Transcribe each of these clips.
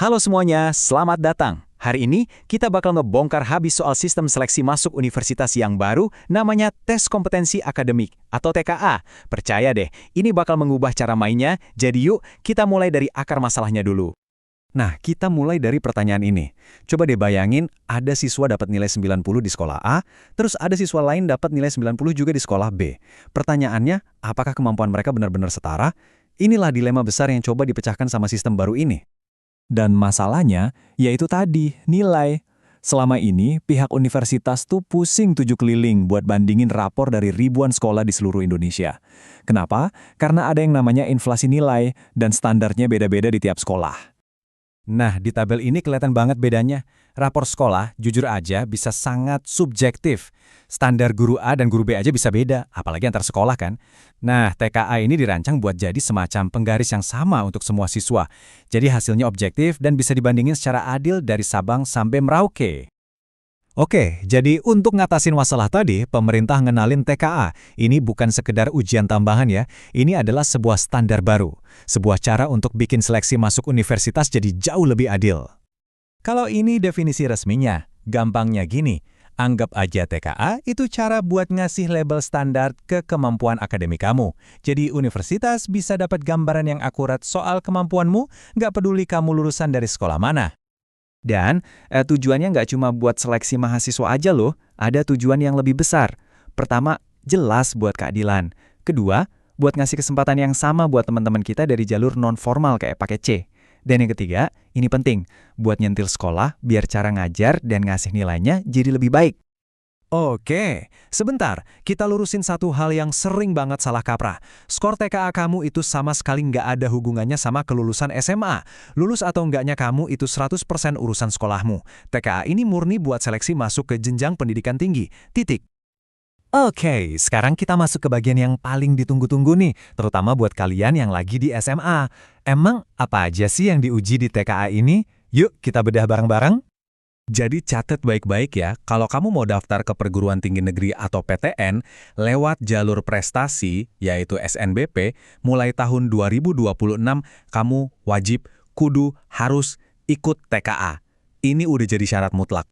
Halo semuanya, selamat datang. Hari ini kita bakal ngebongkar habis soal sistem seleksi masuk universitas yang baru namanya Tes Kompetensi Akademik atau TKA. Percaya deh, ini bakal mengubah cara mainnya, jadi yuk kita mulai dari akar masalahnya dulu. Nah, kita mulai dari pertanyaan ini. Coba deh bayangin, ada siswa dapat nilai 90 di sekolah A, terus ada siswa lain dapat nilai 90 juga di sekolah B. Pertanyaannya, apakah kemampuan mereka benar-benar setara? Inilah dilema besar yang coba dipecahkan sama sistem baru ini. Dan masalahnya, yaitu tadi, nilai. Selama ini, pihak universitas tuh pusing tujuh keliling buat bandingin rapor dari ribuan sekolah di seluruh Indonesia. Kenapa? Karena ada yang namanya inflasi nilai, dan standarnya beda-beda di tiap sekolah. Nah, di tabel ini kelihatan banget bedanya. Rapor sekolah, jujur aja, bisa sangat subjektif. Standar guru A dan guru B aja bisa beda, apalagi antar sekolah kan. Nah, TKA ini dirancang buat jadi semacam penggaris yang sama untuk semua siswa. Jadi hasilnya objektif dan bisa dibandingin secara adil dari Sabang sampai Merauke. Oke, jadi untuk ngatasin masalah tadi, pemerintah ngenalin TKA. Ini bukan sekedar ujian tambahan ya, ini adalah sebuah standar baru. Sebuah cara untuk bikin seleksi masuk universitas jadi jauh lebih adil. Kalau ini definisi resminya, gampangnya gini, anggap aja TKA itu cara buat ngasih label standar ke kemampuan akademik kamu. Jadi universitas bisa dapat gambaran yang akurat soal kemampuanmu, nggak peduli kamu lulusan dari sekolah mana. Dan tujuannya nggak cuma buat seleksi mahasiswa aja loh, ada tujuan yang lebih besar. Pertama, jelas buat keadilan. Kedua, buat ngasih kesempatan yang sama buat teman-teman kita dari jalur non-formal kayak pakai C. Dan yang ketiga, ini penting, buat nyentil sekolah biar cara ngajar dan ngasih nilainya jadi lebih baik. Oke, sebentar, kita lurusin satu hal yang sering banget salah kaprah. Skor TKA kamu itu sama sekali nggak ada hubungannya sama kelulusan SMA. Lulus atau enggaknya kamu itu 100% urusan sekolahmu. TKA ini murni buat seleksi masuk ke jenjang pendidikan tinggi. Titik. Oke, sekarang kita masuk ke bagian yang paling ditunggu-tunggu nih, terutama buat kalian yang lagi di SMA. Emang apa aja sih yang diuji di TKA ini? Yuk, kita bedah bareng-bareng. Jadi catat baik-baik ya, kalau kamu mau daftar ke perguruan tinggi negeri atau PTN, lewat jalur prestasi, yaitu SNBP, mulai tahun 2026, kamu wajib, kudu, harus ikut TKA. Ini udah jadi syarat mutlak.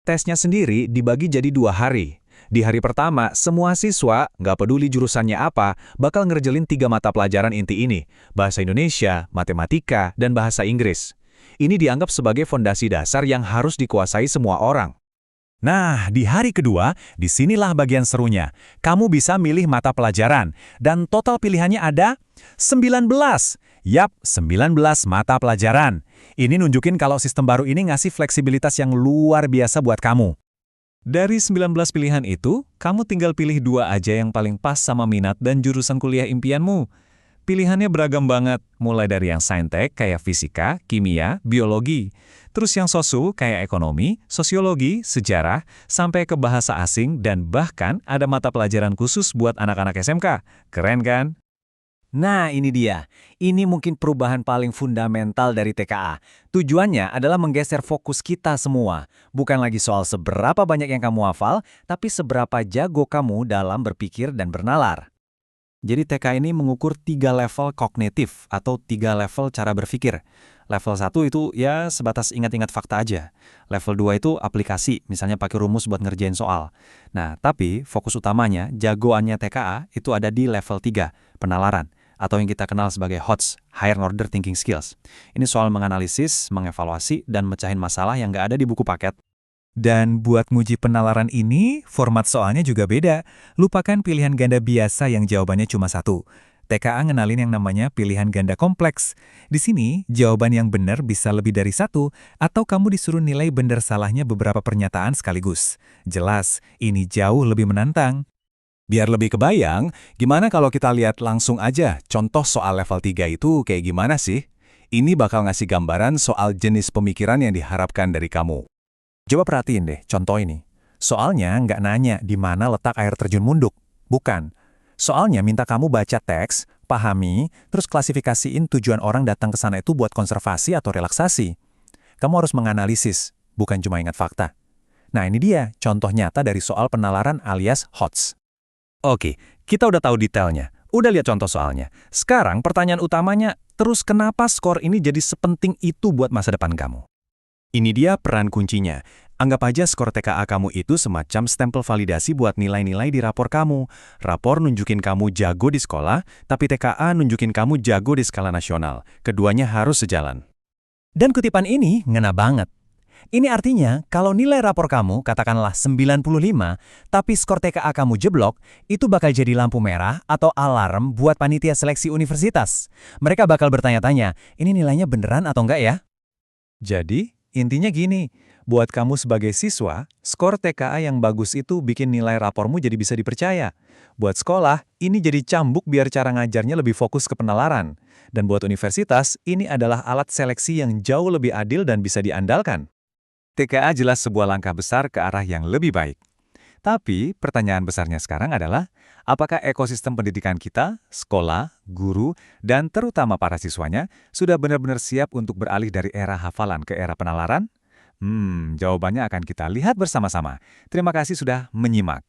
Tesnya sendiri dibagi jadi 2 hari. Di hari pertama, semua siswa, nggak peduli jurusannya apa, bakal ngerjelin 3 mata pelajaran inti ini, bahasa Indonesia, matematika, dan bahasa Inggris. Ini dianggap sebagai fondasi dasar yang harus dikuasai semua orang. Nah, di hari kedua, disinilah bagian serunya. Kamu bisa milih mata pelajaran, dan total pilihannya ada 19. Yap, 19 mata pelajaran. Ini nunjukin kalau sistem baru ini ngasih fleksibilitas yang luar biasa buat kamu. Dari 19 pilihan itu, kamu tinggal pilih 2 aja yang paling pas sama minat dan jurusan kuliah impianmu. Pilihannya beragam banget, mulai dari yang saintek kayak fisika, kimia, biologi. Terus yang sosu kayak ekonomi, sosiologi, sejarah, sampai ke bahasa asing dan bahkan ada mata pelajaran khusus buat anak-anak SMK. Keren kan? Nah ini dia, ini mungkin perubahan paling fundamental dari TKA. Tujuannya adalah menggeser fokus kita semua. Bukan lagi soal seberapa banyak yang kamu hafal, tapi seberapa jago kamu dalam berpikir dan bernalar. Jadi TK ini mengukur 3 level kognitif atau 3 level cara berpikir. Level 1 itu ya sebatas ingat-ingat fakta aja. Level 2 itu aplikasi, misalnya pakai rumus buat ngerjain soal. Nah, tapi fokus utamanya, jagoannya TKA itu ada di level 3, penalaran, atau yang kita kenal sebagai HOTS, Higher Order Thinking Skills. Ini soal menganalisis, mengevaluasi, dan mecahin masalah yang nggak ada di buku paket. Dan buat nguji penalaran ini, format soalnya juga beda. Lupakan pilihan ganda biasa yang jawabannya cuma 1. TKA ngenalin yang namanya pilihan ganda kompleks. Di sini, jawaban yang benar bisa lebih dari 1, atau kamu disuruh nilai benar salahnya beberapa pernyataan sekaligus. Jelas, ini jauh lebih menantang. Biar lebih kebayang, gimana kalau kita lihat langsung aja contoh soal level 3 itu kayak gimana sih? Ini bakal ngasih gambaran soal jenis pemikiran yang diharapkan dari kamu. Coba perhatiin deh contoh ini. Soalnya nggak nanya di mana letak air terjun Munduk. Bukan. Soalnya minta kamu baca teks, pahami, terus klasifikasiin tujuan orang datang ke sana itu buat konservasi atau relaksasi. Kamu harus menganalisis, bukan cuma ingat fakta. Nah ini dia contoh nyata dari soal penalaran alias HOTS. Oke, kita udah tahu detailnya. Udah lihat contoh soalnya. Sekarang pertanyaan utamanya, terus kenapa skor ini jadi sepenting itu buat masa depan kamu? Ini dia peran kuncinya. Anggap aja skor TKA kamu itu semacam stempel validasi buat nilai-nilai di rapor kamu. Rapor nunjukin kamu jago di sekolah, tapi TKA nunjukin kamu jago di skala nasional. Keduanya harus sejalan. Dan kutipan ini ngena banget. Ini artinya, kalau nilai rapor kamu katakanlah 95, tapi skor TKA kamu jeblok, itu bakal jadi lampu merah atau alarm buat panitia seleksi universitas. Mereka bakal bertanya-tanya, ini nilainya beneran atau enggak ya? Jadi, intinya gini, buat kamu sebagai siswa, skor TKA yang bagus itu bikin nilai rapormu jadi bisa dipercaya. Buat sekolah, ini jadi cambuk biar cara ngajarnya lebih fokus ke penalaran. Dan buat universitas, ini adalah alat seleksi yang jauh lebih adil dan bisa diandalkan. TKA jelas sebuah langkah besar ke arah yang lebih baik. Tapi, pertanyaan besarnya sekarang adalah, apakah ekosistem pendidikan kita, sekolah, guru, dan terutama para siswanya, sudah benar-benar siap untuk beralih dari era hafalan ke era penalaran? Jawabannya akan kita lihat bersama-sama. Terima kasih sudah menyimak.